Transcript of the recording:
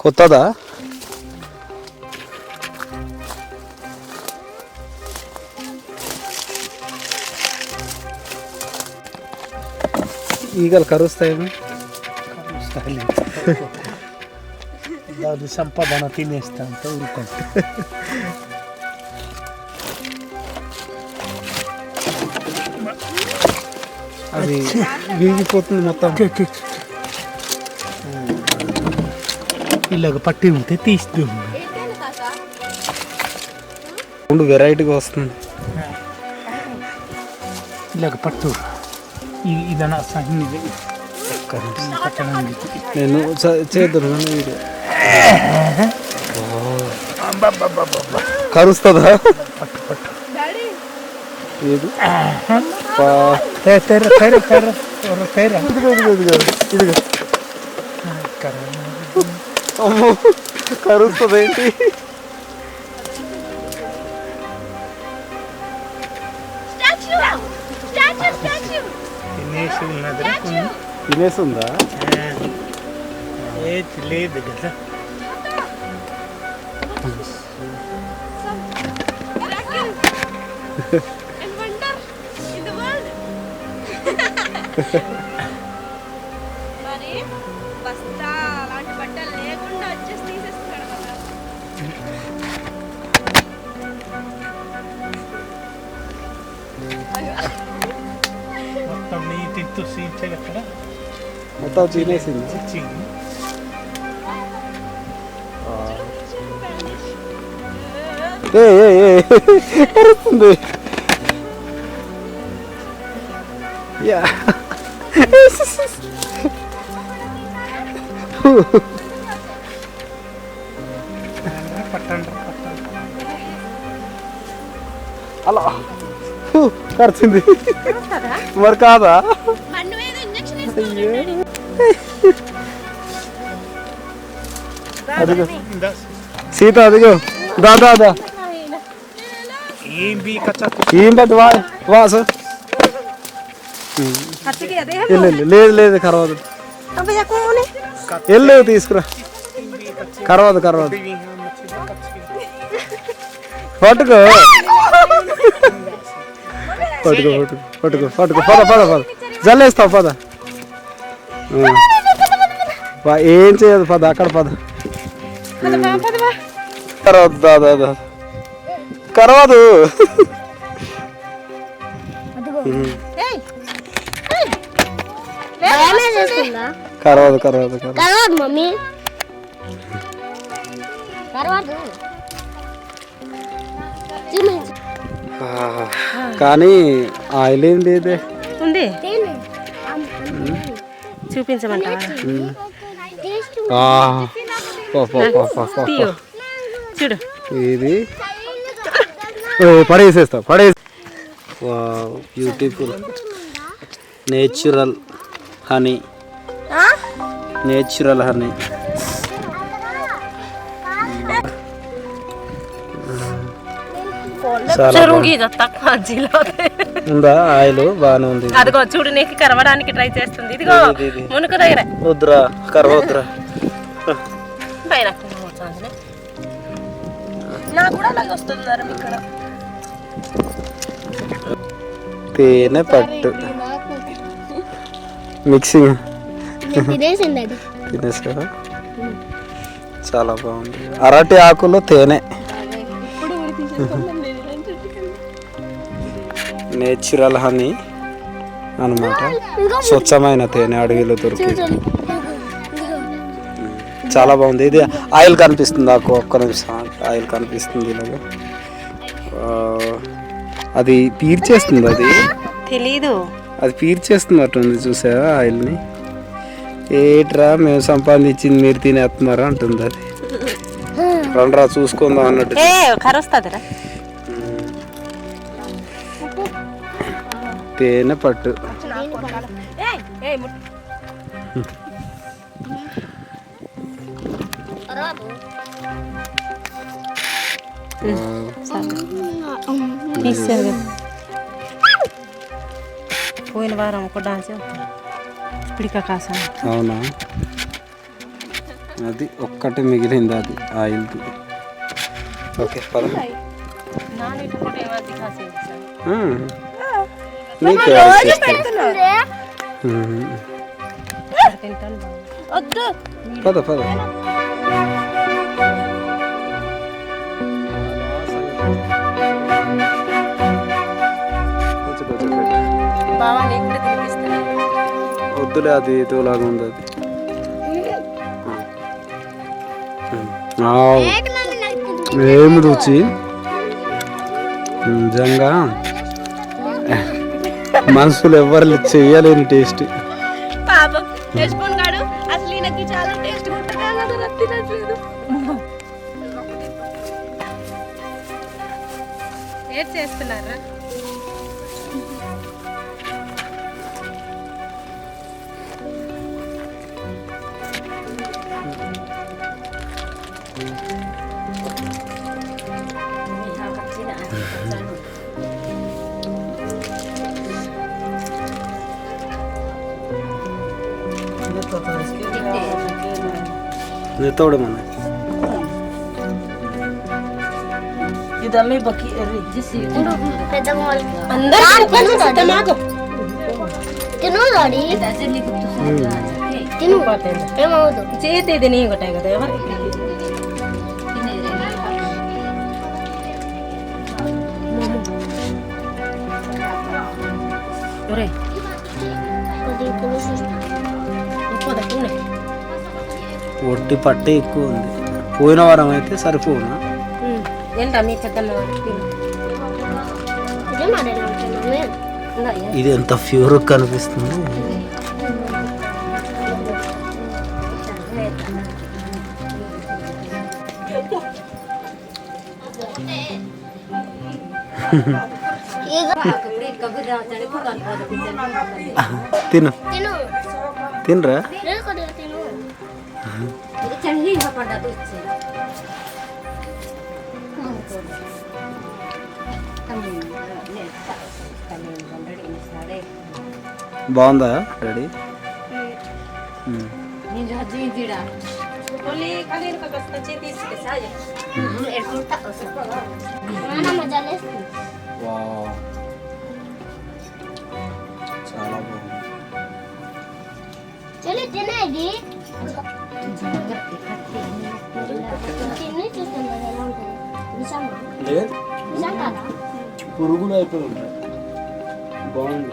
కొత్తదా? ఈగలు కరుస్తాయేమో. దాని సంపాదన తినేస్తా అంటే ఊరుకుంటా. అది విరిగిపోతుంది మొత్తం. ఇలాగ పట్టి ఉంటే తీస్తూ రెండు వెరైటీగా వస్తుంది. ఇలాగ పట్టు ఇదన్నా నేను చేద్దాను వీడియో. కరుస్తుందా? పట్టు పట్టు ఏది కరుస్తుంది ఏంటి? తినేస్తుందా? లేదు కదా. మరి బస్తా అలాంటి బట్టలు లేకుండా వచ్చేసి తీసేస్తున్నాడు కదా. మొత్తం నీ తింటూ సీచగా కదా. మొత్తం తినేసింది. కరుస్తుంది. అలా కరిచింది మరి కాదా? అదిగో సీత, అదిగో దాదా ఏం బట్టి వా సార్. లేదు లేదు కరవదు. వెళ్ళు తీసుకురా. కరవదు కరవదు. పట్టుకో పట్టుకో పట్టుకో పట్టుకో పద పద పద. జల్లేస్తావు పద. ఏం చేయదు పద. అక్కడ పద. కరవద్దు దాదా కరవదు. కరవదు కరవదు కరవదు మమ్మీ కరవదు. కానీ ఆయిల్ ఏం లేదే. ఉంది చూపించమంట. చూడు ఇది పడేసేస్తా పడేసి. Beautiful natural honey. Natural honey. ఉందా ఆయిల్? బాగానే ఉంది. అదిగో చూడు, నీకు కరవడానికి ట్రై చేస్తుంది. ఇదిగో మునుకు దగ్గర. వద్దురా కరవద్దురా. నాకు కూడా అలాగే వస్తున్నారు ఇక్కడ. తేనె పట్టు మిక్సింగ్ తినేసా. చాలా బాగుంది. అరటి ఆకులో తేనె. నేచురల్ హనీ అన్నమాట. స్వచ్ఛమైన తేనె అడవిలో దొరికింది. చాలా బాగుంది. ఇది ఆయిల్ కనిపిస్తుంది నాకు. ఒక్క నిమిషం ఆయిల్ కనిపిస్తుంది ఇలాగా. అది పీర్చేస్తుంది. అది తెలీదు. అది పీర్చేస్తున్నట్టుంది. చూసావా ఆయిల్ని? ఏట్రా మేము సంపాదించింది మీరు తినేస్తున్నారా అంటుంది. అది రండ్రా చూసుకుందాం అన్నట్టు. తేనె పట్టు. పోయిన వారం ఒక డాన్స్ పిడిక కాసా. అవునా? అది ఒక్కటి మిగిలింది, అది ఆయిల్ది. ఓకే పద. నీకే పద పద. వద్దులే, అది ఇటులాగా ఉంది అది. ఏమి రుచి నిజంగా మనుషులు ఎవరు చెయ్యలేని టేస్ట్. పాపం చేసుకున్నాడు అసలు ఈయనకి చాలా టేస్ట్ ఉంటుంది, తినట్లేదు. ఏం చేస్తున్నారా? తోడు మన ఇదమ్మే బకి రిజిసి అందరూ తిను దాడి తిను ఏమవుదు చేతి ఇది నీ ఒకటే కదా ఎవరు ఒరే ఒట్టి పట్టే ఎక్కువ ఉంది. పోయిన వారం అయితే సరిపోనా? ఏంటా మీ పెద్దమ్మ ఇది ఎంత ప్యూర్ కనిపిస్తుంది. తిను తినరా? బాగుందా రెడీ? చాలా బాగుంది. తినేది లేదు, పురుగులు అయిపోయి ఉంటాయి. బాగుంది.